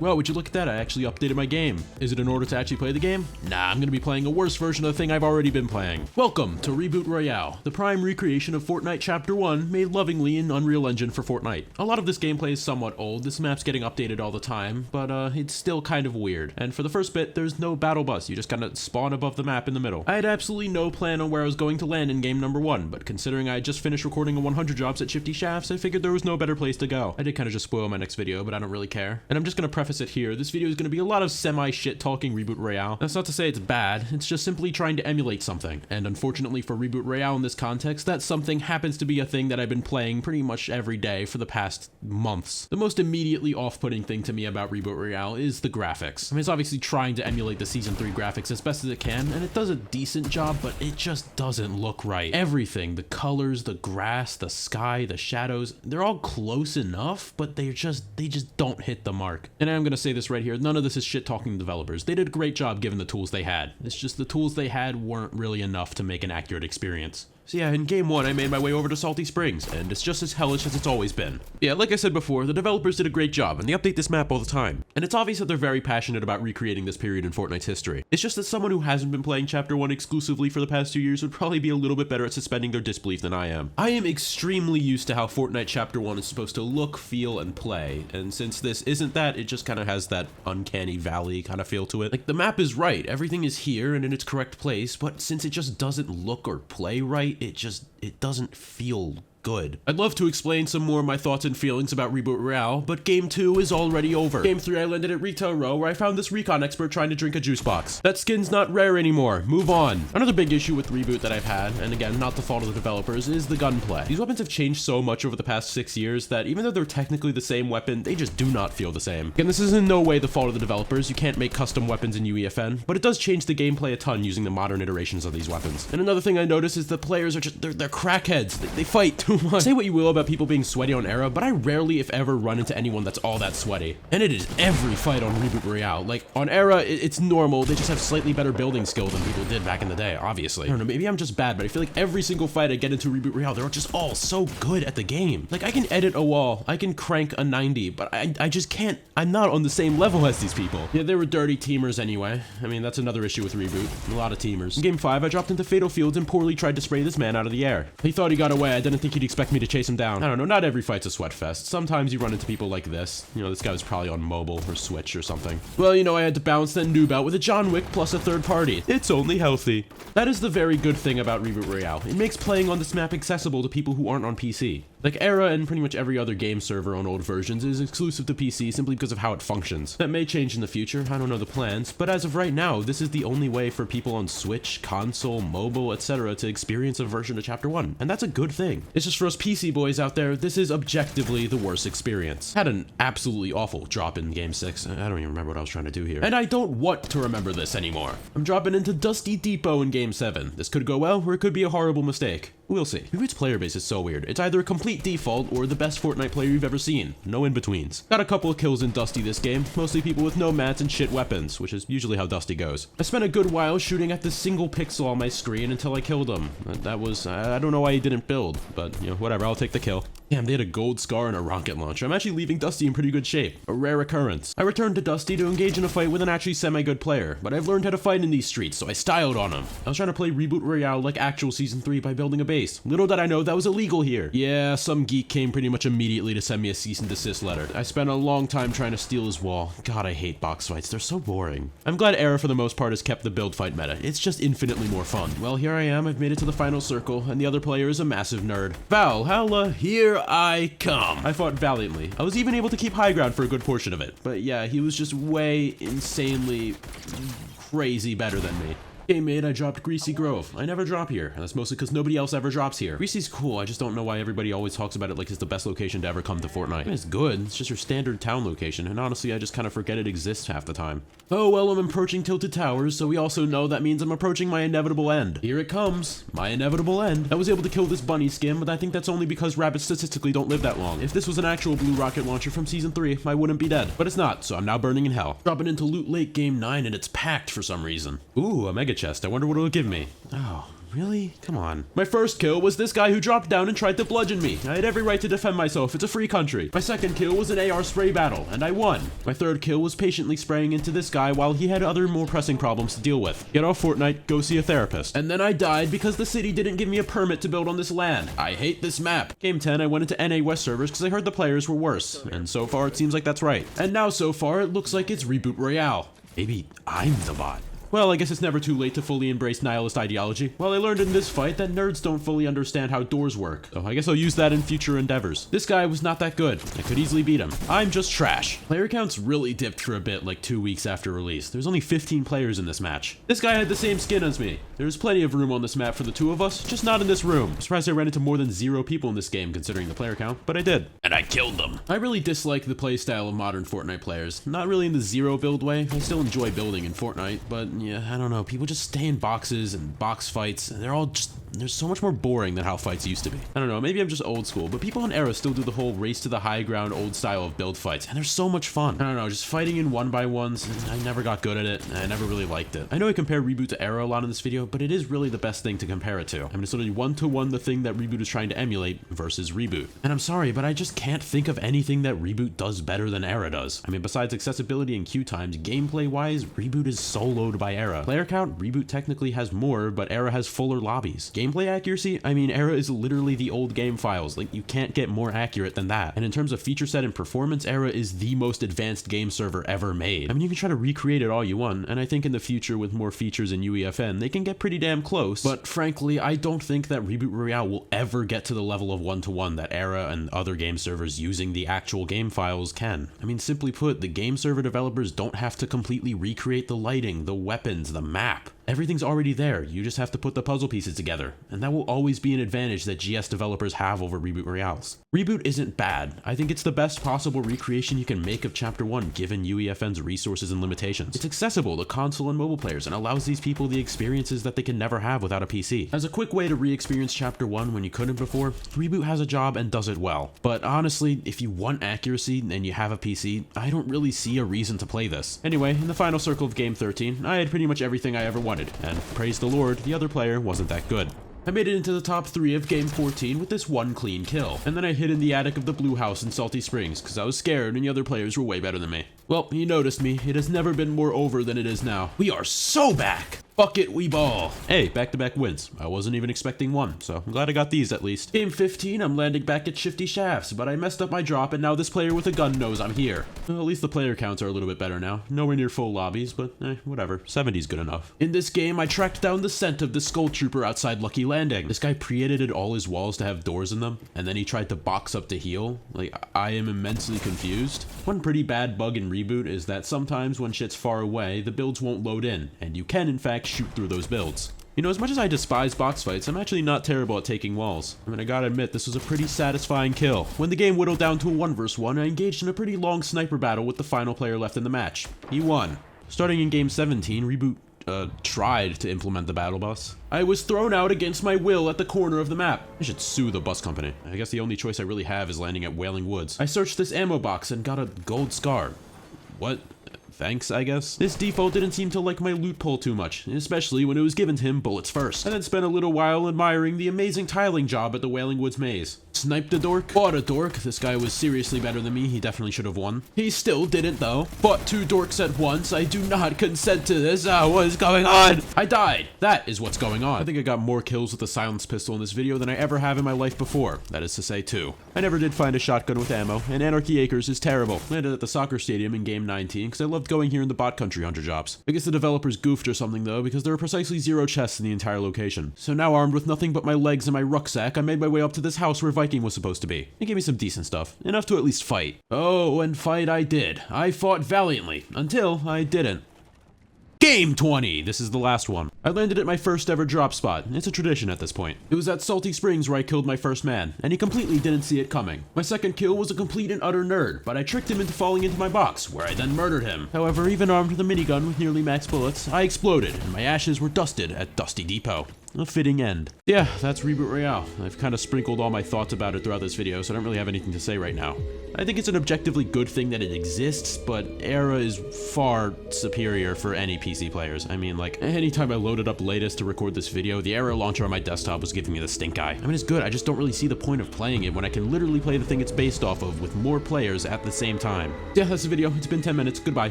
Well, would you look at that, I actually updated my game. Is it in order to actually play the game? Nah, I'm gonna be playing a worse version of the thing I've already been playing. Welcome to Reboot Royale, the prime recreation of Fortnite Chapter 1 made lovingly in Unreal Engine for Fortnite. A lot of this gameplay is somewhat old, this map's getting updated all the time, but it's still kind of weird. And for the first bit, there's no battle bus, you just kinda spawn above the map in the middle. I had absolutely no plan on where I was going to land in game number 1, but considering I had just finished recording a 100 jobs at Shifty Shafts, I figured there was no better place to go. I did kinda just spoil my next video, but I don't really care. And I'm just gonna preface it here, this video is going to be a lot of semi-shit talking Reboot Royale. That's not to say it's bad, it's just simply trying to emulate something. And unfortunately for Reboot Royale in this context, that something happens to be a thing that I've been playing pretty much every day for the past months. The most immediately off-putting thing to me about Reboot Royale is the graphics. I mean, it's obviously trying to emulate the Season 3 graphics as best as it can, and it does a decent job, but it just doesn't look right. Everything, the colors, the grass, the sky, the shadows, they're all close enough, but they just don't hit the mark. And I'm going to say this right here, none of this is shit talking to developers. They did a great job given the tools they had. It's just the tools they had weren't really enough to make an accurate experience. So yeah, in game 1, I made my way over to Salty Springs, and it's just as hellish as it's always been. Yeah, like I said before, the developers did a great job, and they update this map all the time. And it's obvious that they're very passionate about recreating this period in Fortnite's history. It's just that someone who hasn't been playing Chapter 1 exclusively for the past 2 years would probably be a little bit better at suspending their disbelief than I am. I am extremely used to how Fortnite Chapter 1 is supposed to look, feel, and play, and since this isn't that, it just kind of has that uncanny valley kind of feel to it. Like, the map is right, everything is here and in its correct place, but since it just doesn't look or play right, it doesn't feel good. I'd love to explain some more of my thoughts and feelings about Reboot Royale, but game 2 is already over. Game 3 I landed at Retail Row where I found this recon expert trying to drink a juice box. That skin's not rare anymore. Move on. Another big issue with Reboot that I've had, and again, not the fault of the developers, is the gunplay. These weapons have changed so much over the past 6 years that even though they're technically the same weapon, they just do not feel the same. Again, this is in no way the fault of the developers. You can't make custom weapons in UEFN, but it does change the gameplay a ton using the modern iterations of these weapons. And another thing I noticed is the players are just, they're crackheads. They fight too much. Say what you will about people being sweaty on Era, but I rarely, if ever, run into anyone that's all that sweaty. And it is every fight on Reboot Royale. Like, on Era, it's normal. They just have slightly better building skill than people did back in the day, obviously. I don't know, maybe I'm just bad, but I feel like every single fight I get into Reboot Royale, they're just all so good at the game. Like, I can edit a wall, I can crank a 90, but I just can't, I'm not on the same level as these people. Yeah, they were dirty teamers anyway. I mean, that's another issue with Reboot. A lot of teamers. In Game 5, I dropped into Fatal Fields and poorly tried to spray this man out of the air. He thought he got away. I didn't think he'd expect me to chase him down. I don't know, not every fight's a sweat fest. Sometimes you run into people like this. You know, this guy was probably on mobile or Switch or something. Well, you know, I had to balance that noob out with a John Wick plus a third party. It's only healthy. That is the very good thing about Reboot Royale. It makes playing on this map accessible to people who aren't on PC. Like, Era and pretty much every other game server on old versions is exclusive to PC simply because of how it functions. That may change in the future, I don't know the plans, but as of right now, this is the only way for people on Switch, console, mobile, etc. to experience a version of Chapter 1, and that's a good thing. It's just for us PC boys out there, this is objectively the worst experience. Had an absolutely awful drop in Game 6, I don't even remember what I was trying to do here. And I don't want to remember this anymore. I'm dropping into Dusty Depot in Game 7. This could go well, or it could be a horrible mistake. We'll see. Reboot's player base is so weird. It's either a complete default or the best Fortnite player you've ever seen. No in-betweens. Got a couple of kills in Dusty this game, mostly people with no mats and shit weapons, which is usually how Dusty goes. I spent a good while shooting at this single pixel on my screen until I killed him. That was, I don't know why he didn't build, but you know, whatever, I'll take the kill. Damn, they had a gold scar and a rocket launcher. I'm actually leaving Dusty in pretty good shape. A rare occurrence. I returned to Dusty to engage in a fight with an actually semi-good player, but I've learned how to fight in these streets, so I styled on him. I was trying to play Reboot Royale like actual Season 3 by building a base. Little did I know that was illegal here. Yeah, some geek came pretty much immediately to send me a cease and desist letter. I spent a long time trying to steal his wall. God, I hate box fights. They're so boring. I'm glad Era for the most part has kept the build fight meta. It's just infinitely more fun. Well, here I am. I've made it to the final circle, and the other player is a massive nerd. Valhalla, here I come. I fought valiantly. I was even able to keep high ground for a good portion of it. But yeah, he was just way insanely crazy better than me. Game made, I dropped Greasy Grove. I never drop here, and that's mostly because nobody else ever drops here. Greasy's cool, I just don't know why everybody always talks about it like it's the best location to ever come to Fortnite. It's good, it's just your standard town location, and honestly I just kind of forget it exists half the time. Oh well, I'm approaching Tilted Towers, so we also know that means I'm approaching my inevitable end. Here it comes, my inevitable end. I was able to kill this bunny skin, but I think that's only because rabbits statistically don't live that long. If this was an actual blue rocket launcher from Season 3, I wouldn't be dead. But it's not, so I'm now burning in hell. Dropping into Loot Lake Game 9, and it's packed for some reason. Ooh, a mega chest. I wonder what it'll give me. Oh, Really? Come on. My first kill was this guy who dropped down and tried to bludgeon me. I had every right to defend myself. It's a free country. My second kill was an AR spray battle, and I won. My third kill was patiently spraying into this guy while he had other more pressing problems to deal with. Get off Fortnite, go see a therapist. And then I died because the city didn't give me a permit to build on this land. I hate this map. Game 10, I went into NA West servers because I heard the players were worse. And so far, it seems like that's right. And now so far, it looks like it's Reboot Royale. Maybe I'm the bot. Well, I guess it's never too late to fully embrace nihilist ideology. Well, I learned in this fight that nerds don't fully understand how doors work, so I guess I'll use that in future endeavors. This guy was not that good. I could easily beat him. I'm just trash. Player counts really dipped for a bit like 2 weeks after release. There's only 15 players in this match. This guy had the same skin as me. There's plenty of room on this map for the two of us, just not in this room. I'm surprised I ran into more than 0 people in this game considering the player count, but I did. And I killed them. I really dislike the playstyle of modern Fortnite players. Not really in the zero build way. I still enjoy building in Fortnite, but yeah, I don't know. People just stay in boxes and box fights, and they're so much more boring than how fights used to be. I don't know, maybe I'm just old school, but people in Era still do the whole race to the high ground old style of build fights, and they're so much fun. I don't know, just fighting in 1x1s, I never got good at it, and I never really liked it. I know I compare Reboot to Era a lot in this video, but it is really the best thing to compare it to. I mean, it's literally 1-to-1 the thing that Reboot is trying to emulate versus Reboot. And I'm sorry, but I just can't think of anything that Reboot does better than Era does. I mean, besides accessibility and queue times, gameplay-wise, Reboot is soloed by Era. Player count, Reboot technically has more, but Era has fuller lobbies. Gameplay accuracy, I mean, Era is literally the old game files. Like, you can't get more accurate than that. And in terms of feature set and performance, Era is the most advanced game server ever made. I mean, you can try to recreate it all you want, and I think in the future with more features in UEFN, they can get pretty damn close. But frankly, I don't think that Reboot Royale will ever get to the level of 1-to-1 that Era and other game servers using the actual game files can. I mean, simply put, the game server developers don't have to completely recreate the lighting, the weapons, the map. Everything's already there, you just have to put the puzzle pieces together, and that will always be an advantage that GS developers have over Reboot Royales. Reboot isn't bad. I think it's the best possible recreation you can make of Chapter 1 given UEFN's resources and limitations. It's accessible to console and mobile players and allows these people the experiences that they can never have without a PC. As a quick way to re-experience Chapter 1 when you couldn't before, Reboot has a job and does it well. But honestly, if you want accuracy and you have a PC, I don't really see a reason to play this. Anyway, in the final circle of Game 13, I had pretty much everything I ever wanted. And praise the Lord, the other player wasn't that good. I made it into the top 3 of Game 14 with this one clean kill, and then I hid in the attic of the blue house in Salty Springs because I was scared and the other players were way better than me. Well, you noticed me, it has never been more over than it is now. We are so back! Fuck it, we ball. Hey, back-to-back wins. I wasn't even expecting one, so I'm glad I got these at least. Game 15, I'm landing back at Shifty Shafts, but I messed up my drop and now this player with a gun knows I'm here. Well, at least the player counts are a little bit better now. Nowhere near full lobbies, but whatever. 70's good enough. In this game, I tracked down the scent of the Skull Trooper outside Lucky Landing. This guy pre-edited all his walls to have doors in them, and then he tried to box up to heal. Like, I am immensely confused. One pretty bad bug in Reboot is that sometimes when shit's far away, the builds won't load in, and you can in fact shoot through those builds. You know, as much as I despise box fights, I'm actually not terrible at taking walls. I mean, I gotta admit, this was a pretty satisfying kill. When the game whittled down to a 1v1, I engaged in a pretty long sniper battle with the final player left in the match. He won. Starting in Game 17, Reboot tried to implement the battle bus. I was thrown out against my will at the corner of the map. I should sue the bus company. I guess the only choice I really have is landing at Wailing Woods. I searched this ammo box and got a gold scar. What? Thanks, I guess. This default didn't seem to like my loot pull too much, especially when it was given to him bullets first. I then spent a little while admiring the amazing tiling job at the Wailing Woods maze. Sniped a dork, fought a dork. This guy was seriously better than me, he definitely should have won. He still didn't though. Fought 2 dorks at once, I do not consent to this. What is going on? I died. That is what's going on. I think I got more kills with the silenced pistol in this video than I ever have in my life before. That is to say 2. I never did find a shotgun with ammo, and Anarchy Acres is terrible. I landed at the soccer stadium in Game 19 because I loved going here in the bot country hunter jobs. I guess the developers goofed or something though, because there were precisely 0 chests in the entire location. So now armed with nothing but my legs and my rucksack, I made my way up to this house where Viking was supposed to be. It gave me some decent stuff, enough to at least fight. Oh, and fight I did. I fought valiantly, until I didn't. Game 20! This is the last one. I landed at my first ever drop spot. It's a tradition at this point. It was at Salty Springs where I killed my first man, and he completely didn't see it coming. My second kill was a complete and utter nerd, but I tricked him into falling into my box, where I then murdered him. However, even armed with a minigun with nearly max bullets, I exploded, and my ashes were dusted at Dusty Depot. A fitting end. Yeah, that's Reboot Royale. I've kind of sprinkled all my thoughts about it throughout this video, so I don't really have anything to say right now. I think it's an objectively good thing that it exists, but Era is far superior for any PC players. I mean, like, anytime I loaded up Latest to record this video, the Era launcher on my desktop was giving me the stink eye. I mean, it's good, I just don't really see the point of playing it when I can literally play the thing it's based off of with more players at the same time. Yeah, that's the video. It's been 10 minutes. Goodbye.